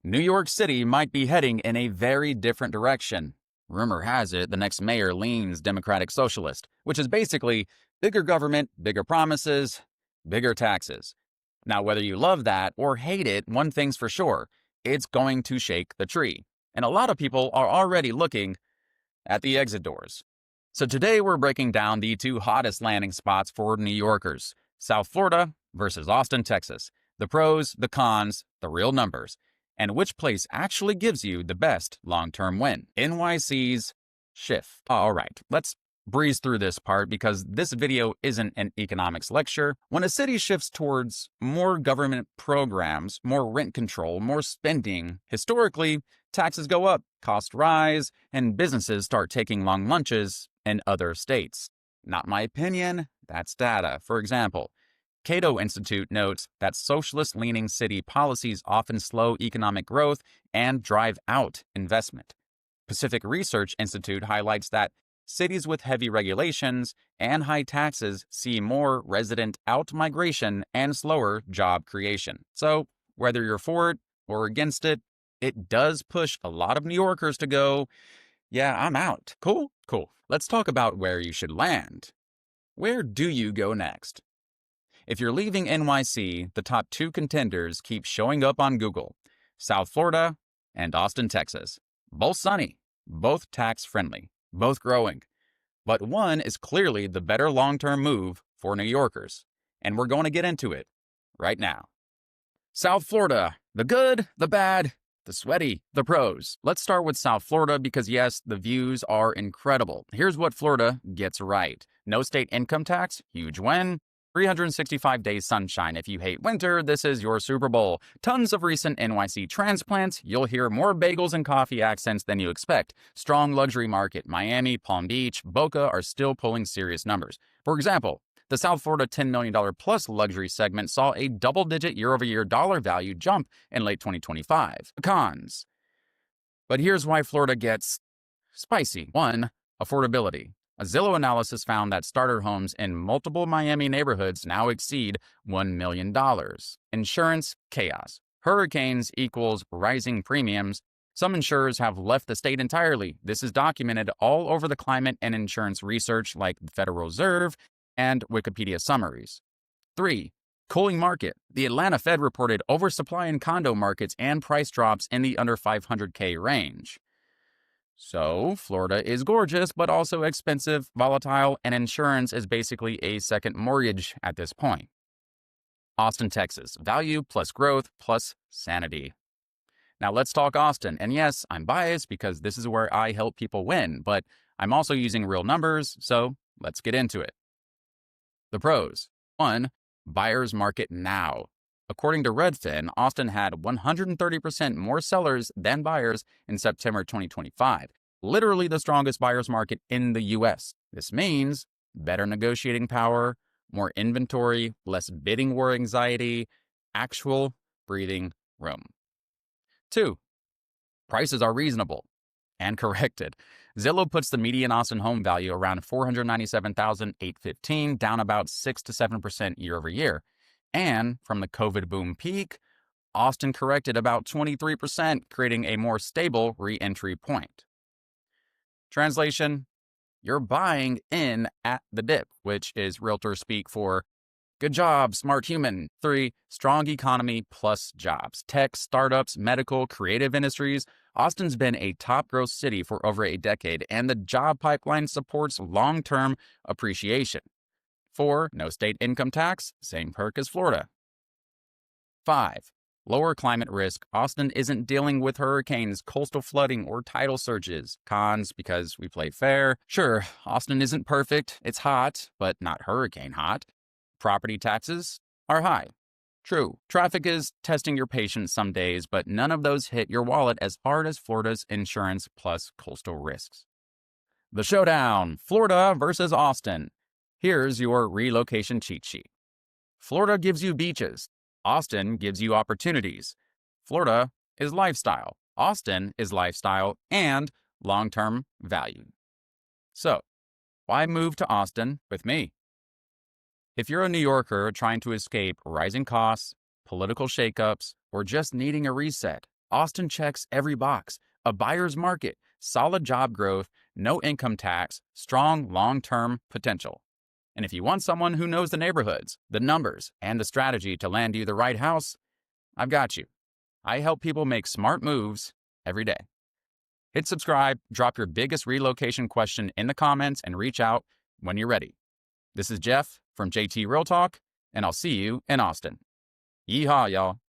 New York City might be heading in a very different direction. Rumor has it the next mayor leans Democratic Socialist, which is basically bigger government, bigger promises, bigger taxes. Now, whether you love that or hate it, one thing's for sure, it's going to shake the tree. And a lot of people are already looking at the exit doors. So today we're breaking down the two hottest landing spots for New Yorkers, South Florida versus Austin, Texas. The pros, the cons, the real numbers, and which place actually gives you the best long-term win. NYC's shift. All right, let's breeze through this part because this video isn't an economics lecture. When a city shifts towards more government programs, more rent control, more spending, historically, taxes go up, costs rise, and businesses start taking long lunches in other states. Not my opinion, that's data. For example, Cato Institute notes that socialist-leaning city policies often slow economic growth and drive out investment. Pacific Research Institute highlights that cities with heavy regulations and high taxes see more resident out-migration and slower job creation. So, whether you're for it or against it, it does push a lot of New Yorkers to go, yeah, I'm out. Cool. Let's talk about where you should land. Where do you go next? If you're leaving NYC, the top two contenders keep showing up on Google: South Florida and Austin, Texas. Both sunny, both tax-friendly, both growing. But one is clearly the better long-term move for New Yorkers, and we're going to get into it right now. South Florida, the good, the bad, the sweaty, the pros. Let's start with South Florida because yes, the views are incredible. Here's what Florida gets right. No state income tax, huge win. 365 days sunshine. If you hate winter, this is your Super Bowl. Tons of recent NYC transplants. You'll hear more bagels and coffee accents than you expect. Strong luxury market. Miami, Palm Beach, Boca are still pulling serious numbers. For example, the South Florida $10 million plus luxury segment saw a double-digit year-over-year dollar value jump in late 2025. Cons. But here's why Florida gets spicy. 1. Affordability. A Zillow analysis found that starter homes in multiple Miami neighborhoods now exceed $1 million. Insurance chaos. Hurricanes equals rising premiums. Some insurers have left the state entirely. This is documented all over the climate and insurance research like the Federal Reserve and Wikipedia summaries. 3. Cooling market. The Atlanta Fed reported oversupply in condo markets and price drops in the under $500K range. So, Florida is gorgeous, but also expensive, volatile, and insurance is basically a second mortgage at this point. Austin, Texas. Value plus growth plus sanity. Now let's talk Austin. And yes, I'm biased because this is where I help people win, but I'm also using real numbers, so let's get into it. The pros. 1. Buyer's market now. According to Redfin, Austin had 130% more sellers than buyers in September 2025, literally the strongest buyer's market in the U.S. This means better negotiating power, more inventory, less bidding war anxiety, actual breathing room. 2. Prices are reasonable and corrected. Zillow puts the median Austin home value around $497,815, down about 6 to 7% year over year. And from the COVID boom peak, Austin corrected about 23%, creating a more stable re-entry point. Translation: you're buying in at the dip, which is realtor speak for good job, smart human. 3. Strong economy plus jobs. Tech, startups, medical, creative industries. Austin's been a top growth city for over a decade, and the job pipeline supports long-term appreciation. 4. No state income tax, same perk as Florida. 5. Lower climate risk. Austin isn't dealing with hurricanes, coastal flooding, or tidal surges. Cons, because we play fair. Sure, Austin isn't perfect. It's hot, but not hurricane hot. Property taxes are high. True. Traffic is testing your patience some days, but none of those hit your wallet as hard as Florida's insurance plus coastal risks. The showdown. Florida versus Austin. Here's your relocation cheat sheet. Florida gives you beaches. Austin gives you opportunities. Florida is lifestyle. Austin is lifestyle and long-term value. So, why move to Austin with me? If you're a New Yorker trying to escape rising costs, political shakeups, or just needing a reset, Austin checks every box: a buyer's market, solid job growth, no income tax, strong long-term potential. And if you want someone who knows the neighborhoods, the numbers, and the strategy to land you the right house, I've got you. I help people make smart moves every day. Hit subscribe, drop your biggest relocation question in the comments, and reach out when you're ready. This is Jeff from JT Real Talk, and I'll see you in Austin. Yeehaw, y'all.